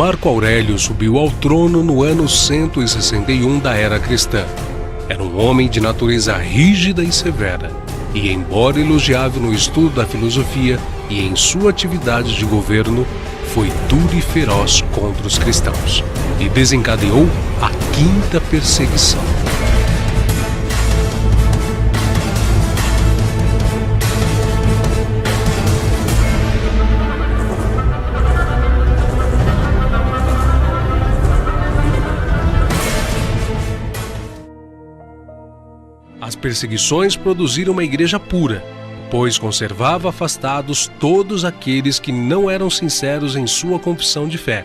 Marco Aurélio subiu ao trono no ano 161 da era cristã. Era um homem de natureza rígida e severa, e embora elogiável no estudo da filosofia e em sua atividade de governo, foi duro e feroz contra os cristãos, e desencadeou a quinta perseguição. As perseguições produziram uma igreja pura, pois conservava afastados todos aqueles que não eram sinceros em sua confissão de fé.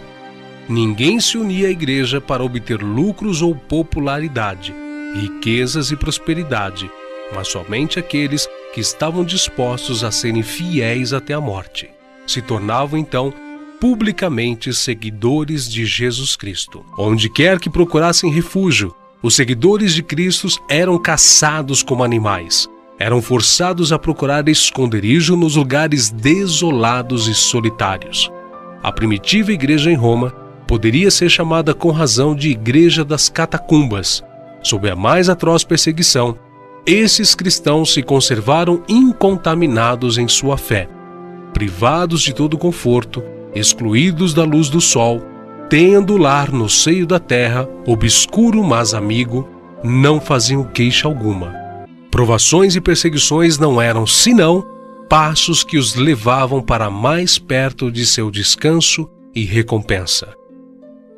Ninguém se unia à igreja para obter lucros ou popularidade, riquezas e prosperidade, mas somente aqueles que estavam dispostos a serem fiéis até a morte. Se tornavam, então, publicamente seguidores de Jesus Cristo. Onde quer que procurassem refúgio, os seguidores de Cristo eram caçados como animais. Eram forçados a procurar esconderijo nos lugares desolados e solitários. A primitiva igreja em Roma poderia ser chamada com razão de Igreja das Catacumbas. Sob a mais atroz perseguição, esses cristãos se conservaram incontaminados em sua fé, privados de todo conforto, excluídos da luz do sol, tendo lar no seio da terra, obscuro mas amigo, não faziam queixa alguma. Provações e perseguições não eram senão passos que os levavam para mais perto de seu descanso e recompensa.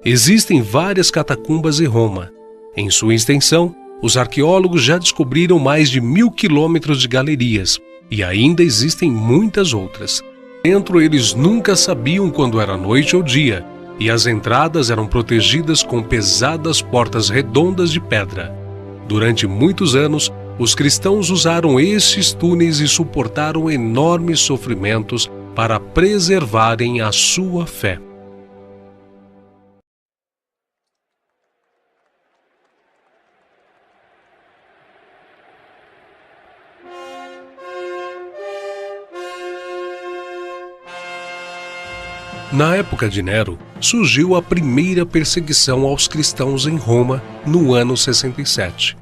Existem várias catacumbas em Roma. Em sua extensão, os arqueólogos já descobriram mais de 1000 quilômetros de galerias, e ainda existem muitas outras. Dentro eles nunca sabiam quando era noite ou dia, e as entradas eram protegidas com pesadas portas redondas de pedra. Durante muitos anos, os cristãos usaram estes túneis e suportaram enormes sofrimentos para preservarem a sua fé. Na época de Nero, surgiu a primeira perseguição aos cristãos em Roma no ano 67.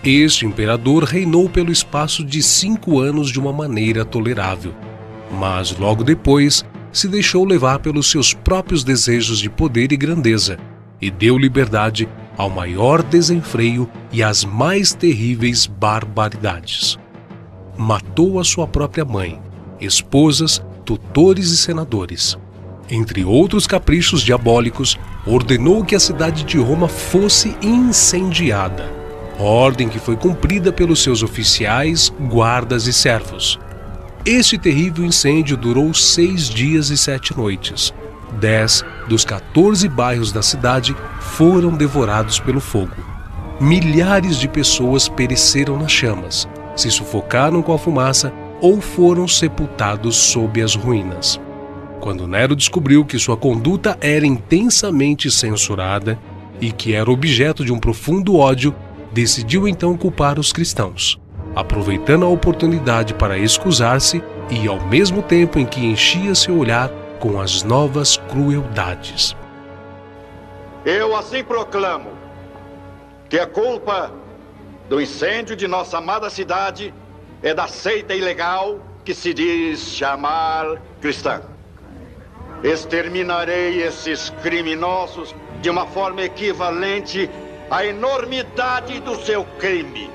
Este imperador reinou pelo espaço de 5 anos de uma maneira tolerável, mas logo depois se deixou levar pelos seus próprios desejos de poder e grandeza e deu liberdade ao maior desenfreio e às mais terríveis barbaridades. Matou a sua própria mãe, esposas, tutores e senadores. Entre outros caprichos diabólicos, ordenou que a cidade de Roma fosse incendiada, ordem que foi cumprida pelos seus oficiais, guardas e servos. Este terrível incêndio durou 6 dias e 7 noites. 10 dos 14 bairros da cidade foram devorados pelo fogo. Milhares de pessoas pereceram nas chamas, se sufocaram com a fumaça ou foram sepultados sob as ruínas. Quando Nero descobriu que sua conduta era intensamente censurada e que era objeto de um profundo ódio, decidiu então culpar os cristãos, aproveitando a oportunidade para excusar-se e, ao mesmo tempo em que enchia seu olhar com as novas crueldades. Eu assim proclamo que a culpa do incêndio de nossa amada cidade é da seita ilegal que se diz chamar cristã. Exterminarei esses criminosos de uma forma equivalente à enormidade do seu crime.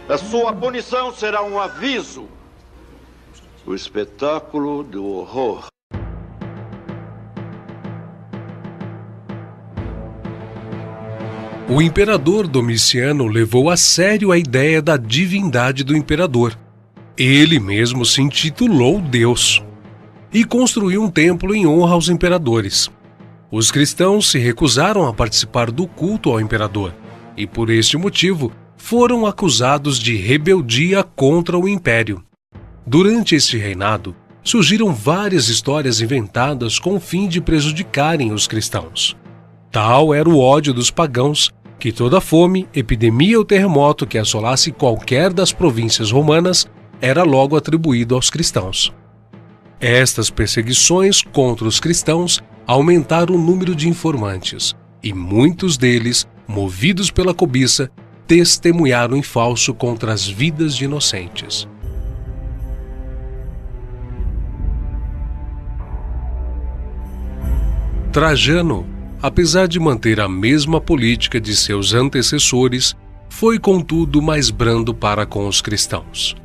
A sua punição será um aviso. O espetáculo do horror. O imperador Domiciano levou a sério a ideia da divindade do imperador. Ele mesmo se intitulou Deus e construiu um templo em honra aos imperadores. Os cristãos se recusaram a participar do culto ao imperador e, por este motivo, foram acusados de rebeldia contra o império. Durante este reinado, surgiram várias histórias inventadas com o fim de prejudicarem os cristãos. Tal era o ódio dos pagãos que toda fome, epidemia ou terremoto que assolasse qualquer das províncias romanas era logo atribuído aos cristãos. Estas perseguições contra os cristãos aumentar o número de informantes, e muitos deles, movidos pela cobiça, testemunharam em falso contra as vidas de inocentes. Trajano, apesar de manter a mesma política de seus antecessores, foi contudo mais brando para com os cristãos.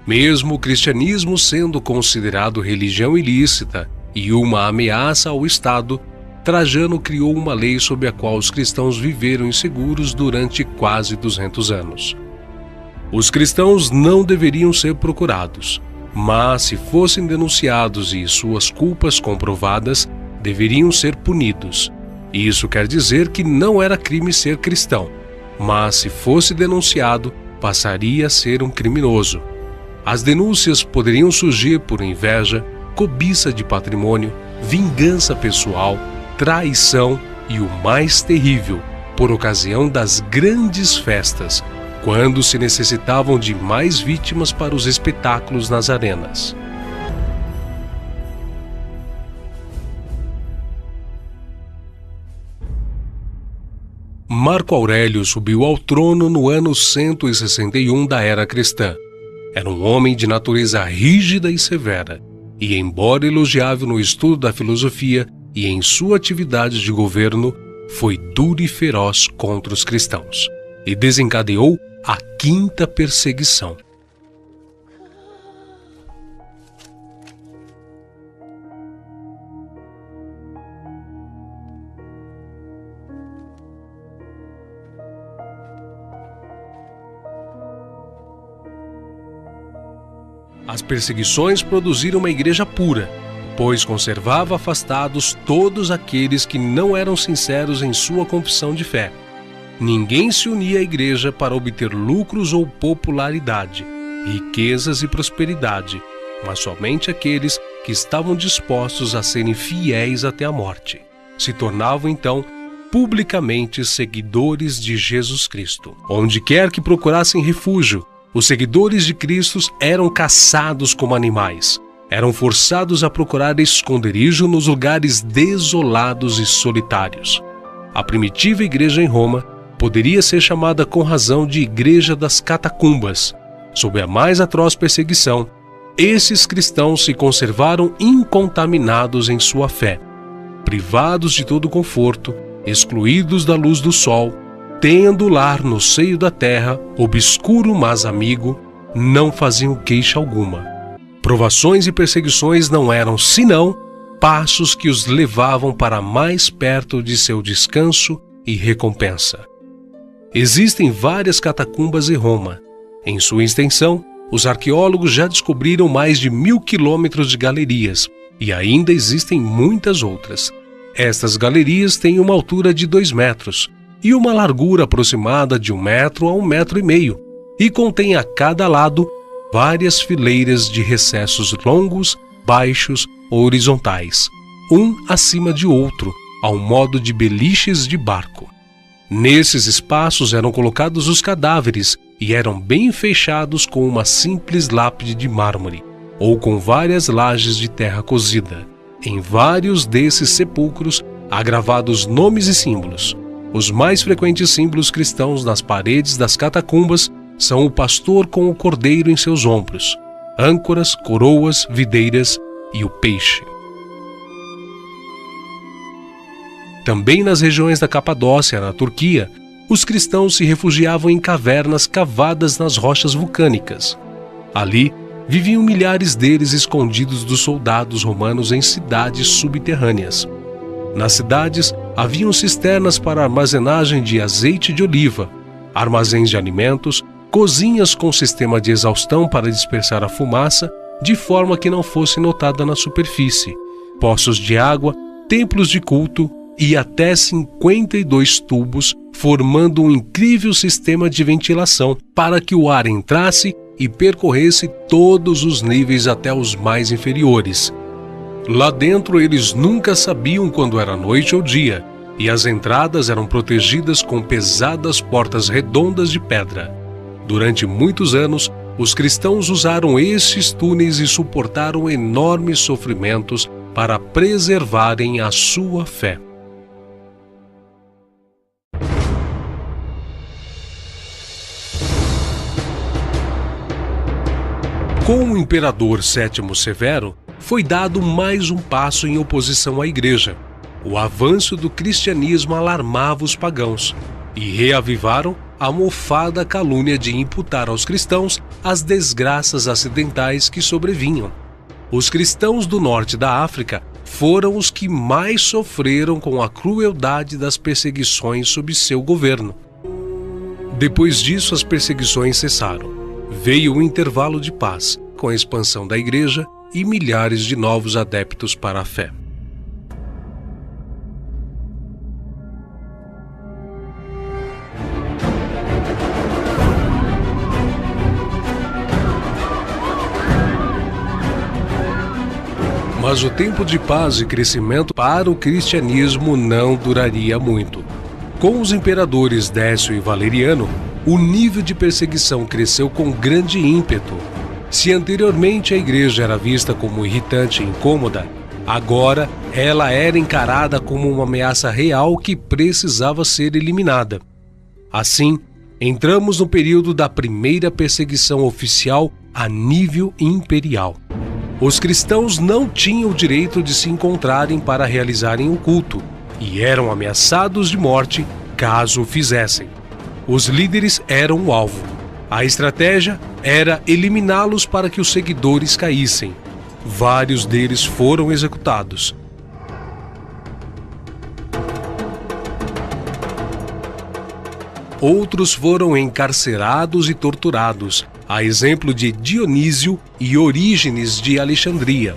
Mesmo o cristianismo sendo considerado religião ilícita e uma ameaça ao Estado, Trajano criou uma lei sob a qual os cristãos viveram inseguros durante quase 200 anos. Os cristãos não deveriam ser procurados, mas se fossem denunciados e suas culpas comprovadas, deveriam ser punidos. Isso quer dizer que não era crime ser cristão, mas se fosse denunciado, passaria a ser um criminoso. As denúncias poderiam surgir por inveja, cobiça de patrimônio, vingança pessoal, traição e o mais terrível, por ocasião das grandes festas, quando se necessitavam de mais vítimas para os espetáculos nas arenas. Marco Aurélio subiu ao trono no ano 161 da era cristã. Era um homem de natureza rígida e severa, e embora elogiável no estudo da filosofia e em sua atividade de governo, foi duro e feroz contra os cristãos, e desencadeou a 5ª perseguição. As perseguições produziram uma igreja pura, pois conservava afastados todos aqueles que não eram sinceros em sua confissão de fé. Ninguém se unia à igreja para obter lucros ou popularidade, riquezas e prosperidade, mas somente aqueles que estavam dispostos a serem fiéis até a morte. Se tornavam, então, publicamente seguidores de Jesus Cristo. Onde quer que procurassem refúgio, os seguidores de Cristo eram caçados como animais. Eram forçados a procurar esconderijo nos lugares desolados e solitários. A primitiva igreja em Roma poderia ser chamada com razão de Igreja das Catacumbas. Sob a mais atroz perseguição, esses cristãos se conservaram incontaminados em sua fé, privados de todo conforto, excluídos da luz do sol, tendo lar no seio da terra, obscuro mas amigo, não faziam queixa alguma. Provações e perseguições não eram senão passos que os levavam para mais perto de seu descanso e recompensa. Existem várias catacumbas em Roma. Em sua extensão, os arqueólogos já descobriram mais de 1000 quilômetros de galerias, e ainda existem muitas outras. Estas galerias têm uma altura de 2 metros, e uma largura aproximada de 1 metro a 1,5 metros, e contém a cada lado várias fileiras de recessos longos, baixos ou horizontais, um acima de outro, ao modo de beliches de barco. Nesses espaços eram colocados os cadáveres e eram bem fechados com uma simples lápide de mármore, ou com várias lajes de terra cozida. Em vários desses sepulcros há gravados nomes e símbolos. Os mais frequentes símbolos cristãos nas paredes das catacumbas são o pastor com o cordeiro em seus ombros, âncoras, coroas, videiras e o peixe. Também nas regiões da Capadócia, na Turquia, os cristãos se refugiavam em cavernas cavadas nas rochas vulcânicas. Ali, viviam milhares deles escondidos dos soldados romanos em cidades subterrâneas. Nas cidades, haviam cisternas para armazenagem de azeite de oliva, armazéns de alimentos, cozinhas com sistema de exaustão para dispersar a fumaça, de forma que não fosse notada na superfície, poços de água, templos de culto e até 52 tubos, formando um incrível sistema de ventilação para que o ar entrasse e percorresse todos os níveis até os mais inferiores. Lá dentro eles nunca sabiam quando era noite ou dia, e as entradas eram protegidas com pesadas portas redondas de pedra. Durante muitos anos, os cristãos usaram estes túneis e suportaram enormes sofrimentos para preservarem a sua fé. Com o imperador Sétimo Severo, foi dado mais um passo em oposição à Igreja. O avanço do cristianismo alarmava os pagãos e reavivaram a mofada calúnia de imputar aos cristãos as desgraças acidentais que sobrevinham. Os cristãos do norte da África foram os que mais sofreram com a crueldade das perseguições sob seu governo. Depois disso, as perseguições cessaram. Veio um intervalo de paz, com a expansão da Igreja e milhares de novos adeptos para a fé. Mas o tempo de paz e crescimento para o cristianismo não duraria muito. Com os imperadores Décio e Valeriano, o nível de perseguição cresceu com grande ímpeto. Se anteriormente a Igreja era vista como irritante e incômoda, agora ela era encarada como uma ameaça real que precisava ser eliminada. Assim, entramos no período da primeira perseguição oficial a nível imperial. Os cristãos não tinham o direito de se encontrarem para realizarem o culto e eram ameaçados de morte caso o fizessem. Os líderes eram o alvo. A estratégia era eliminá-los para que os seguidores caíssem. Vários deles foram executados. Outros foram encarcerados e torturados, a exemplo de Dionísio e Orígenes de Alexandria.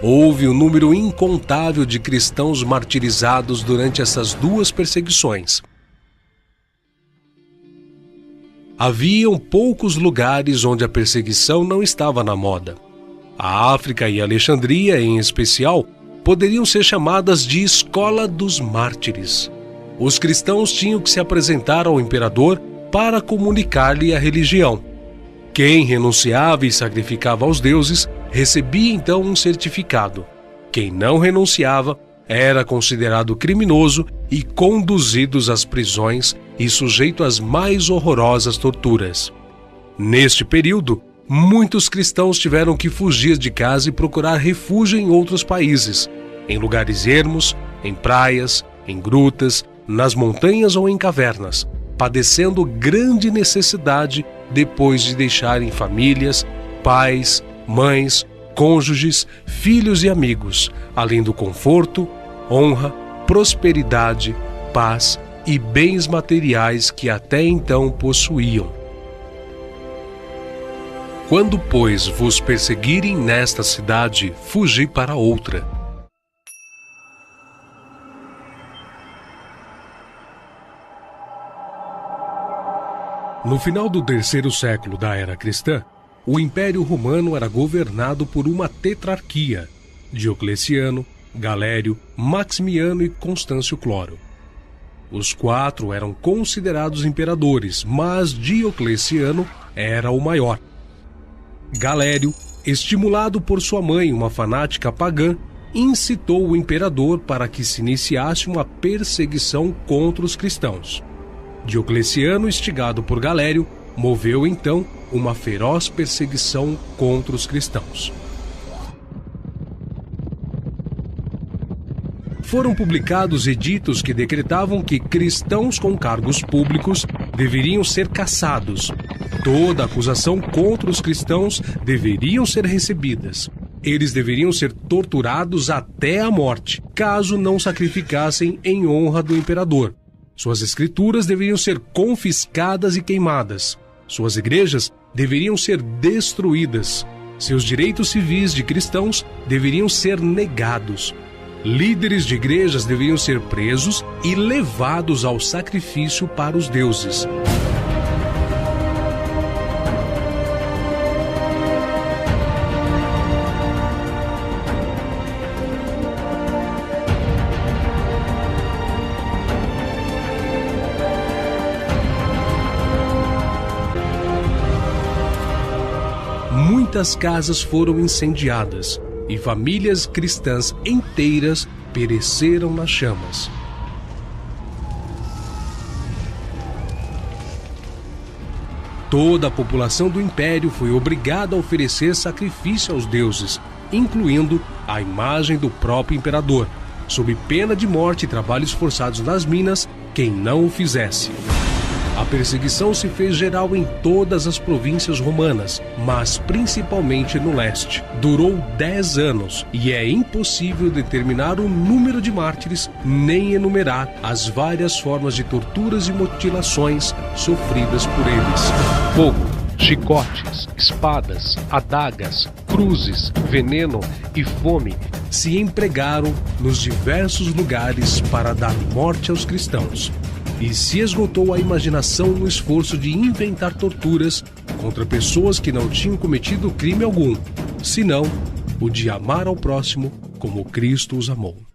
Houve um número incontável de cristãos martirizados durante essas duas perseguições. Haviam poucos lugares onde a perseguição não estava na moda. A África e Alexandria, em especial, poderiam ser chamadas de Escola dos Mártires. Os cristãos tinham que se apresentar ao imperador para comunicar-lhe a religião. Quem renunciava e sacrificava aos deuses recebia então um certificado. Quem não renunciava era considerado criminoso e conduzidos às prisões e sujeito às mais horrorosas torturas. Neste período, muitos cristãos tiveram que fugir de casa e procurar refúgio em outros países, em lugares ermos, em praias, em grutas, nas montanhas ou em cavernas, padecendo grande necessidade depois de deixarem famílias, pais, mães, cônjuges, filhos e amigos, além do conforto, honra, prosperidade, paz e bens materiais que até então possuíam. Quando, pois, vos perseguirem nesta cidade, fugi para outra. No final do terceiro século da era cristã, o Império Romano era governado por uma tetrarquia: Diocleciano, Galério, Maximiano e Constâncio Cloro. Os quatro eram considerados imperadores, mas Diocleciano era o maior. Galério, estimulado por sua mãe, uma fanática pagã, incitou o imperador para que se iniciasse uma perseguição contra os cristãos. Diocleciano, instigado por Galério, moveu então uma feroz perseguição contra os cristãos. Foram publicados editos que decretavam que cristãos com cargos públicos deveriam ser caçados. Toda acusação contra os cristãos deveriam ser recebidas. Eles deveriam ser torturados até a morte, caso não sacrificassem em honra do imperador. Suas escrituras deveriam ser confiscadas e queimadas. Suas igrejas deveriam ser destruídas. Seus direitos civis de cristãos deveriam ser negados. Líderes de igrejas deveriam ser presos e levados ao sacrifício para os deuses. Muitas casas foram incendiadas, e famílias cristãs inteiras pereceram nas chamas. Toda a população do império foi obrigada a oferecer sacrifício aos deuses, incluindo a imagem do próprio imperador, sob pena de morte e trabalhos forçados nas minas quem não o fizesse. A perseguição se fez geral em todas as províncias romanas, mas principalmente no leste. Durou 10 anos e é impossível determinar o número de mártires nem enumerar as várias formas de torturas e mutilações sofridas por eles. Fogo, chicotes, espadas, adagas, cruzes, veneno e fome se empregaram nos diversos lugares para dar morte aos cristãos. E se esgotou a imaginação no esforço de inventar torturas contra pessoas que não tinham cometido crime algum, senão o de amar ao próximo como Cristo os amou.